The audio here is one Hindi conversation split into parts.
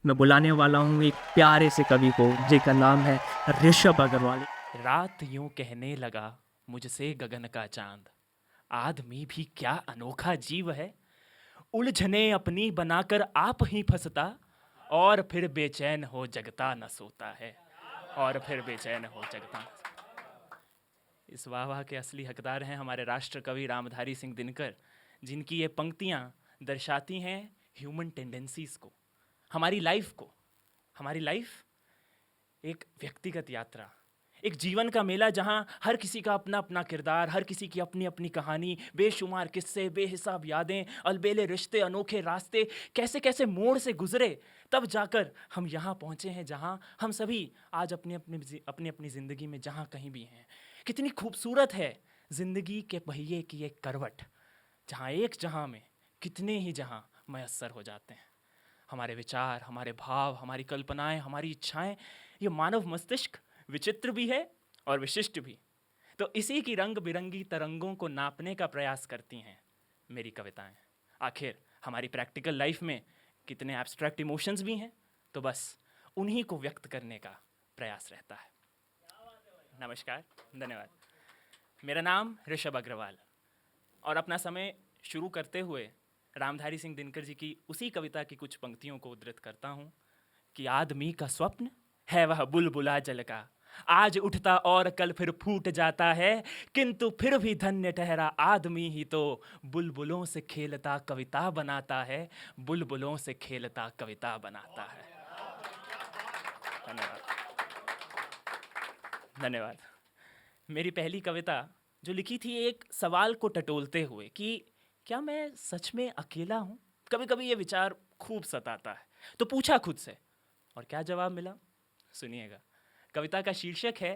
मैं बुलाने वाला हूँ एक प्यारे से कवि को जिनका नाम है ऋषभ अग्रवाल। रात यूं कहने लगा मुझसे गगन का चांद, आदमी भी क्या अनोखा जीव है। उलझने अपनी बनाकर आप ही फंसता, और फिर बेचैन हो जगता न सोता है, और फिर बेचैन हो जगता न सोता। इस वाह के असली हकदार हैं हमारे राष्ट्र कवि रामधारी सिंह दिनकर, जिनकी ये पंक्तियाँ दर्शाती हैं ह्यूमन टेंडेंसीज को, हमारी लाइफ को। हमारी लाइफ एक व्यक्तिगत यात्रा, एक जीवन का मेला, जहाँ हर किसी का अपना अपना किरदार, हर किसी की अपनी अपनी कहानी, बेशुमार किस्से, बेहिसाब यादें, अलबेले रिश्ते, अनोखे रास्ते, कैसे कैसे मोड़ से गुजरे, तब जाकर हम यहाँ पहुँचे हैं जहाँ हम सभी आज अपनी अपनी ज़िंदगी में जहाँ कहीं भी हैं। कितनी खूबसूरत है ज़िंदगी के पहिए की एक करवट, जहाँ एक जहाँ में कितने ही जहाँ मैसर हो जाते हैं। हमारे विचार, हमारे भाव, हमारी कल्पनाएं, हमारी इच्छाएं, ये मानव मस्तिष्क विचित्र भी है और विशिष्ट भी। तो इसी की रंग बिरंगी तरंगों को नापने का प्रयास करती हैं मेरी कविताएं। आखिर हमारी प्रैक्टिकल लाइफ में कितने एब्स्ट्रैक्ट इमोशंस भी हैं, तो बस उन्हीं को व्यक्त करने का प्रयास रहता है। नमस्कार, धन्यवाद। मेरा नाम ऋषभ अग्रवाल, और अपना समय शुरू करते हुए रामधारी सिंह दिनकर जी की उसी कविता की कुछ पंक्तियों को उद्धृत करता हूँ कि आदमी का स्वप्न है वह बुलबुला जल का, आज उठता और कल फिर फूट जाता है, किंतु फिर भी धन्य ठहरा आदमी ही तो बुलबुलों से खेलता कविता बनाता है, बुलबुलों से खेलता कविता बनाता है। धन्यवाद, धन्यवाद। मेरी पहली कविता जो लिखी थी एक सवाल को टटोलते हुए कि क्या मैं सच में अकेला हूँ। कभी कभी ये विचार खूब सताता है, तो पूछा खुद से, और क्या जवाब मिला सुनिएगा। कविता का शीर्षक है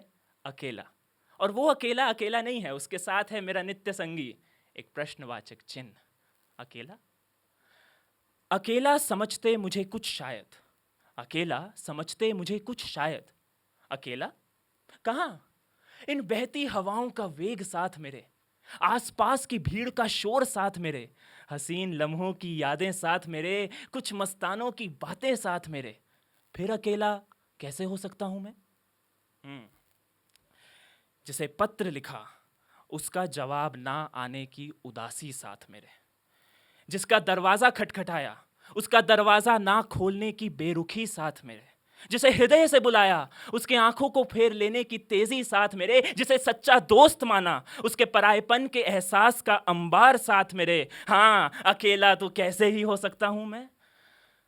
अकेला, और वो अकेला अकेला नहीं है, उसके साथ है मेरा नित्य संगी एक प्रश्नवाचक चिन्ह। अकेला, अकेला समझते मुझे कुछ शायद, अकेला समझते मुझे कुछ शायद। अकेला कहाँ? इन बहती हवाओं का वेग साथ मेरे, आसपास की भीड़ का शोर साथ मेरे, हसीन लम्हों की यादें साथ मेरे, कुछ मस्तानों की बातें साथ मेरे। फिर अकेला कैसे हो सकता हूं मैं? जिसे पत्र लिखा उसका जवाब ना आने की उदासी साथ मेरे, जिसका दरवाजा खटखटाया उसका दरवाजा ना खोलने की बेरुखी साथ मेरे, जिसे हृदय से बुलाया उसके आंखों को फेर लेने की तेजी साथ मेरे, जिसे सच्चा दोस्त माना उसके परायेपन के एहसास का अंबार साथ मेरे। हाँ, अकेला तो कैसे ही हो सकता हूं मैं।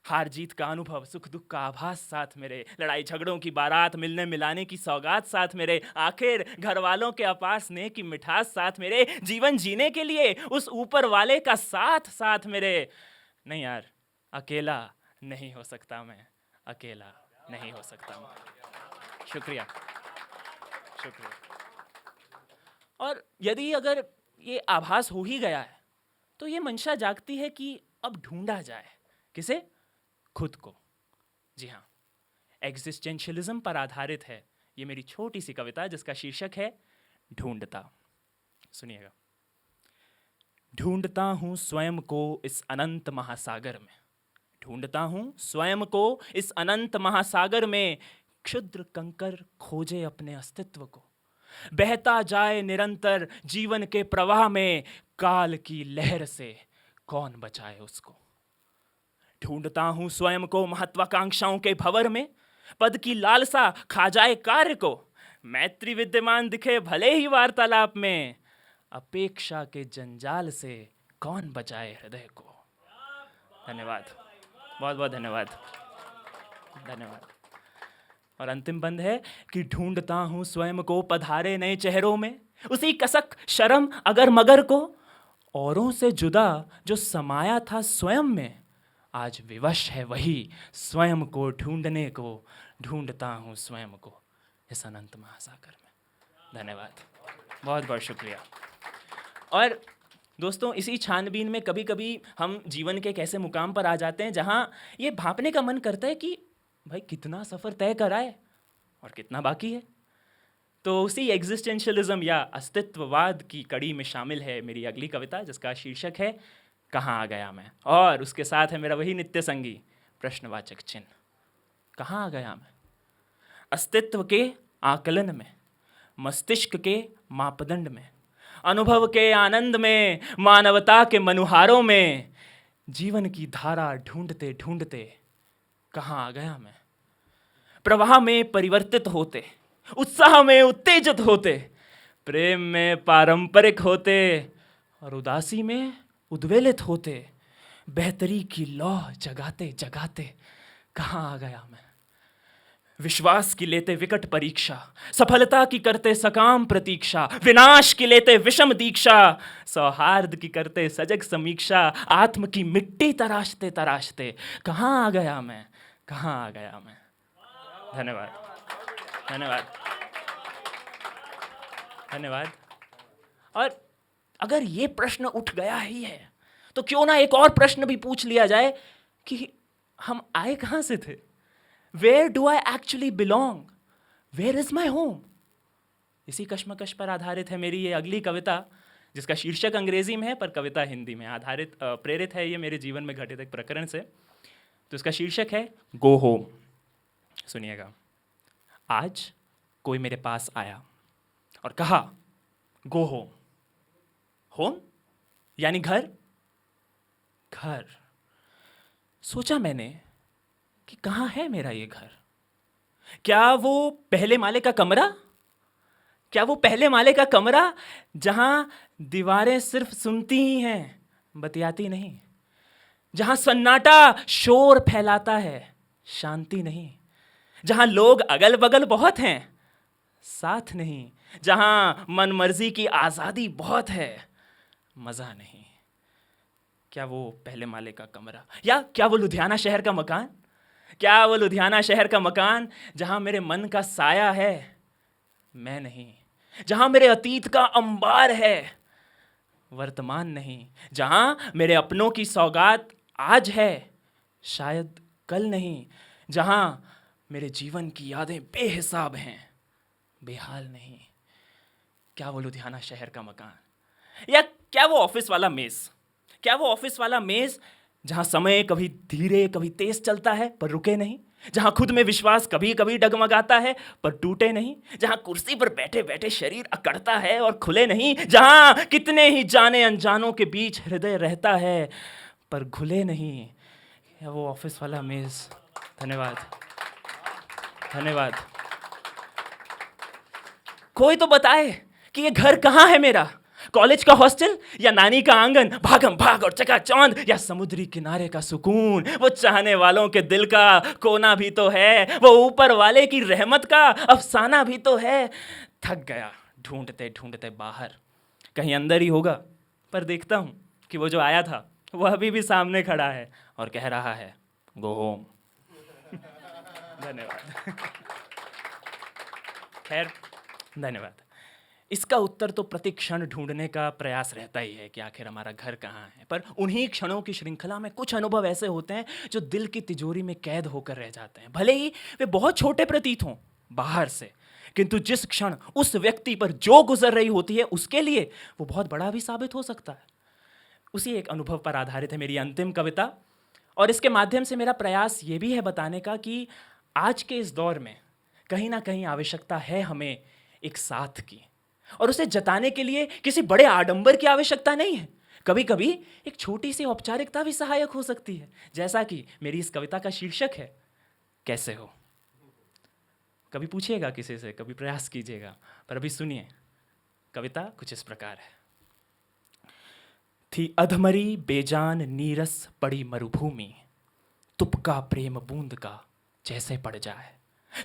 हार जीत का अनुभव, सुख दुख का आभास साथ मेरे, लड़ाई झगड़ों की बारात, मिलने मिलाने की सौगात साथ मेरे, आखिर घर वालों के अपार स्नेह की मिठास साथ मेरे, जीवन जीने के लिए उस ऊपर वाले का साथ साथ मेरे। नहीं यार, अकेला नहीं हो सकता मैं, अकेला नहीं हो सकता मैं। शुक्रिया, शुक्रिया। और यदि अगर ये आभास हो ही गया है, तो ये मंशा जागती है कि अब ढूंढा जाए। किसे? खुद को। जी हाँ, एग्जिस्टेंशियलिज्म पर आधारित है ये मेरी छोटी सी कविता, जिसका शीर्षक है ढूंढता। सुनिएगा। ढूंढता हूं स्वयं को इस अनंत महासागर में, ढूंढता हूं स्वयं को इस अनंत महासागर में, क्षुद्र कंकर खोजे अपने अस्तित्व को, बहता जाए निरंतर जीवन के प्रवाह में, काल की लहर से कौन बचाए उसको। ढूंढता हूं स्वयं को महत्वाकांक्षाओं के भंवर में, पद की लालसा खा जाए कार्य को, मैत्री विद्यमान दिखे भले ही वार्तालाप में, अपेक्षा के जंजाल से कौन बचाए हृदय को। धन्यवाद, बहुत बहुत धन्यवाद, धन्यवाद। और अंतिम बंद है कि ढूंढता हूं स्वयं को पधारे नए चेहरों में, उसी कसक शर्म अगर मगर को, औरों से जुदा जो समाया था स्वयं में, आज विवश है वही स्वयं को ढूंढने को, ढूंढता हूं स्वयं को इस अनंत महासागर में। धन्यवाद, बहुत बहुत शुक्रिया। और दोस्तों, इसी छानबीन में कभी कभी हम जीवन के एक ऐसे मुकाम पर आ जाते हैं जहां ये भांपने का मन करता है कि भाई कितना सफ़र तय करा है और कितना बाकी है। तो उसी एग्जिस्टेंशियलिज्म या अस्तित्ववाद की कड़ी में शामिल है मेरी अगली कविता, जिसका शीर्षक है कहाँ आ गया मैं, और उसके साथ है मेरा वही नित्य संगी प्रश्नवाचक चिन्ह। कहाँ आ गया मैं? अस्तित्व के आकलन में, मस्तिष्क के मापदंड में, अनुभव के आनंद में, मानवता के मनुहारों में, जीवन की धारा ढूंढते ढूंढते कहाँ आ गया मैं? प्रवाह में परिवर्तित होते, उत्साह में उत्तेजित होते, प्रेम में पारंपरिक होते और उदासी में उद्वेलित होते, बेहतरी की लौ जगाते जगाते कहाँ आ गया मैं? विश्वास की लेते विकट परीक्षा, सफलता की करते सकाम प्रतीक्षा, विनाश की लेते विषम दीक्षा, सौहार्द की करते सजग समीक्षा, आत्म की मिट्टी तराशते तराशते कहाँ आ गया मैं? कहाँ आ गया मैं? धन्यवाद, धन्यवाद, धन्यवाद। और अगर ये प्रश्न उठ गया ही है तो क्यों ना एक और प्रश्न भी पूछ लिया जाए कि हम आए कहाँ से थे? Where do I actually belong? Where is my home? इसी कश्मकश पर आधारित है मेरी ये अगली कविता, जिसका शीर्षक अंग्रेजी में है पर कविता हिंदी में आधारित प्रेरित है ये मेरे जीवन में घटित एक प्रकरण से। तो इसका शीर्षक है गो होम। सुनिएगा। आज कोई मेरे पास आया और कहा गो होम। होम यानी घर। घर। सोचा मैंने कि कहाँ है मेरा ये घर? क्या वो पहले माले का कमरा? क्या वो पहले माले का कमरा जहां दीवारें सिर्फ सुनती ही हैं, बतियाती नहीं? जहां सन्नाटा शोर फैलाता है, शांति नहीं? जहां लोग अगल बगल बहुत हैं, साथ नहीं? जहां मनमर्जी की आजादी बहुत है, मजा नहीं? क्या वो पहले माले का कमरा? या क्या वो लुधियाना शहर का मकान? क्या वो लुधियाना शहर का मकान जहां मेरे मन का साया है, मैं नहीं? जहां मेरे अतीत का अंबार है, वर्तमान नहीं? जहां मेरे अपनों की सौगात आज है, शायद कल नहीं? जहां मेरे जीवन की यादें बेहिसाब हैं, बेहाल नहीं? क्या वो लुधियाना शहर का मकान? या क्या वो ऑफिस वाला मेज? क्या वो ऑफिस वाला मेज जहां समय कभी धीरे कभी तेज चलता है पर रुके नहीं? जहां खुद में विश्वास कभी कभी डगमगाता है पर टूटे नहीं? जहां कुर्सी पर बैठे बैठे शरीर अकड़ता है और खुले नहीं? जहां कितने ही जाने अनजानों के बीच हृदय रहता है पर घुले नहीं? या वो ऑफिस वाला मेज? धन्यवाद, धन्यवाद। कोई तो बताए कि ये घर कहाँ है मेरा? कॉलेज का हॉस्टल या नानी का आंगन, भागम भाग और चकाचौंध, या समुद्री किनारे का सुकून? वो चाहने वालों के दिल का कोना भी तो है, वो ऊपर वाले की रहमत का अफसाना भी तो है। थक गया ढूंढते ढूंढते बाहर, कहीं अंदर ही होगा, पर देखता हूँ कि वो जो आया था वो अभी भी सामने खड़ा है और कह रहा है गो होम। धन्यवाद। खैर, धन्यवाद। इसका उत्तर तो प्रति क्षण ढूंढने का प्रयास रहता ही है कि आखिर हमारा घर कहाँ है, पर उन्हीं क्षणों की श्रृंखला में कुछ अनुभव ऐसे होते हैं जो दिल की तिजोरी में कैद होकर रह जाते हैं। भले ही वे बहुत छोटे प्रतीत हों बाहर से, किंतु जिस क्षण उस व्यक्ति पर जो गुजर रही होती है उसके लिए वो बहुत बड़ा भी साबित हो सकता है। उसी एक अनुभव पर आधारित है मेरी अंतिम कविता, और इसके माध्यम से मेरा प्रयास ये भी है बताने का कि आज के इस दौर में कहीं ना कहीं आवश्यकता है हमें एक साथ की, और उसे जताने के लिए किसी बड़े आडंबर की आवश्यकता नहीं है। कभी कभी एक छोटी सी औपचारिकता भी सहायक हो सकती है, जैसा कि मेरी इस कविता का शीर्षक है कैसे हो। कभी पूछिएगा किसी से, कभी प्रयास कीजिएगा, पर अभी सुनिए। कविता कुछ इस प्रकार है। थी अधमरी बेजान नीरस पड़ी मरुभूमि, तुपका प्रेम बूंद का जैसे पड़ जाए।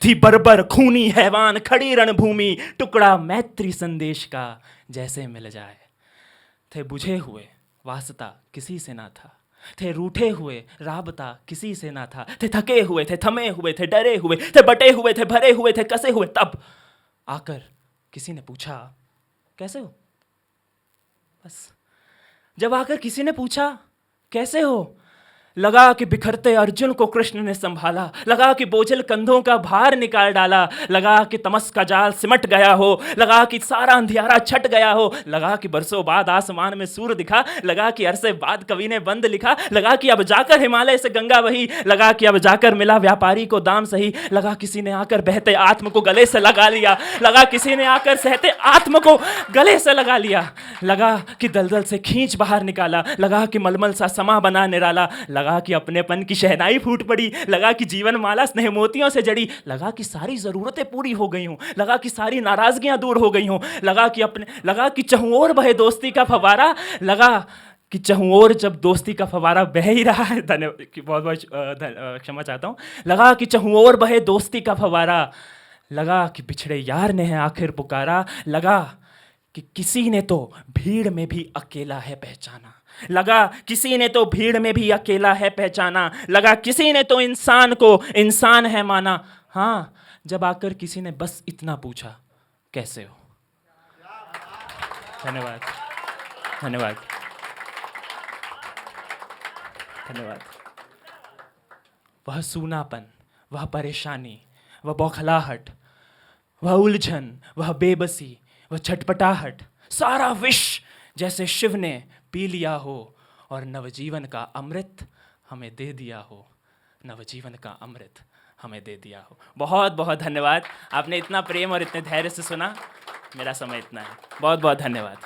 थी बर्बर खूनी हैवान खड़ी रणभूमि, टुकड़ा मैत्री संदेश का जैसे मिल जाए। थे बुझे हुए वास्ता किसी से ना था, थे रूठे हुए राबता किसी से ना था। थे थके हुए, थे थमे हुए, थे डरे हुए, थे बटे हुए, थे भरे हुए, थे कसे हुए। तब आकर किसी ने पूछा कैसे हो। बस जब आकर किसी ने पूछा कैसे हो, लगा कि बिखरते अर्जुन को कृष्ण ने संभाला, लगा कि बोझल कंधों का भार निकाल डाला, लगा कि तमस का जाल सिमट गया हो, लगा कि सारा अंधियारा छट गया हो, लगा कि बरसों बाद आसमान में सूर्य दिखा, लगा कि अरसे बाद कवि ने बंद लिखा, लगा कि अब जाकर हिमालय से गंगा बही, लगा कि अब जाकर मिला व्यापारी को दाम सही, लगा किसी ने आकर बहते आत्म को गले से लगा लिया, लगा किसी ने आकर सहते आत्म को गले से लगा लिया, लगा कि दलदल से खींच बाहर निकाला, लगा कि मलमल सा समा बना निराला, लगा कि अपनेपन की शहनाई फूट पड़ी, लगा कि जीवन माला स्नेह मोतियों से जड़ी, लगा कि सारी जरूरतें पूरी हो गई हूं, लगा कि सारी नाराजगियां दूर हो गई हूं, लगा कि चहुं ओर बहे दोस्ती का फवारा, लगा कि चहुं ओर जब दोस्ती का फवारा बह ही रहा है, धन्यवाद, बहुत बहुत क्षमा चाहता हूं, लगा कि चहुं ओर बहे दोस्ती का फवारा, लगा कि बिछड़े यार ने है आखिर पुकारा, लगा कि किसी ने तो भीड़ में भी अकेला है पहचाना, लगा किसी ने तो भीड़ में भी अकेला है पहचाना, लगा किसी ने तो इंसान को इंसान है माना, हाँ जब आकर किसी ने बस इतना पूछा कैसे हो। धन्यवाद, धन्यवाद, धन्यवाद। वह सूनापन, वह परेशानी, वह बौखलाहट, वह उलझन, वह बेबसी, वह छटपटाहट, सारा विष जैसे शिव ने पी लिया हो और नवजीवन का अमृत हमें दे दिया हो, नवजीवन का अमृत हमें दे दिया हो। बहुत बहुत धन्यवाद, आपने इतना प्रेम और इतने धैर्य से सुना। मेरा समय इतना है, बहुत बहुत धन्यवाद।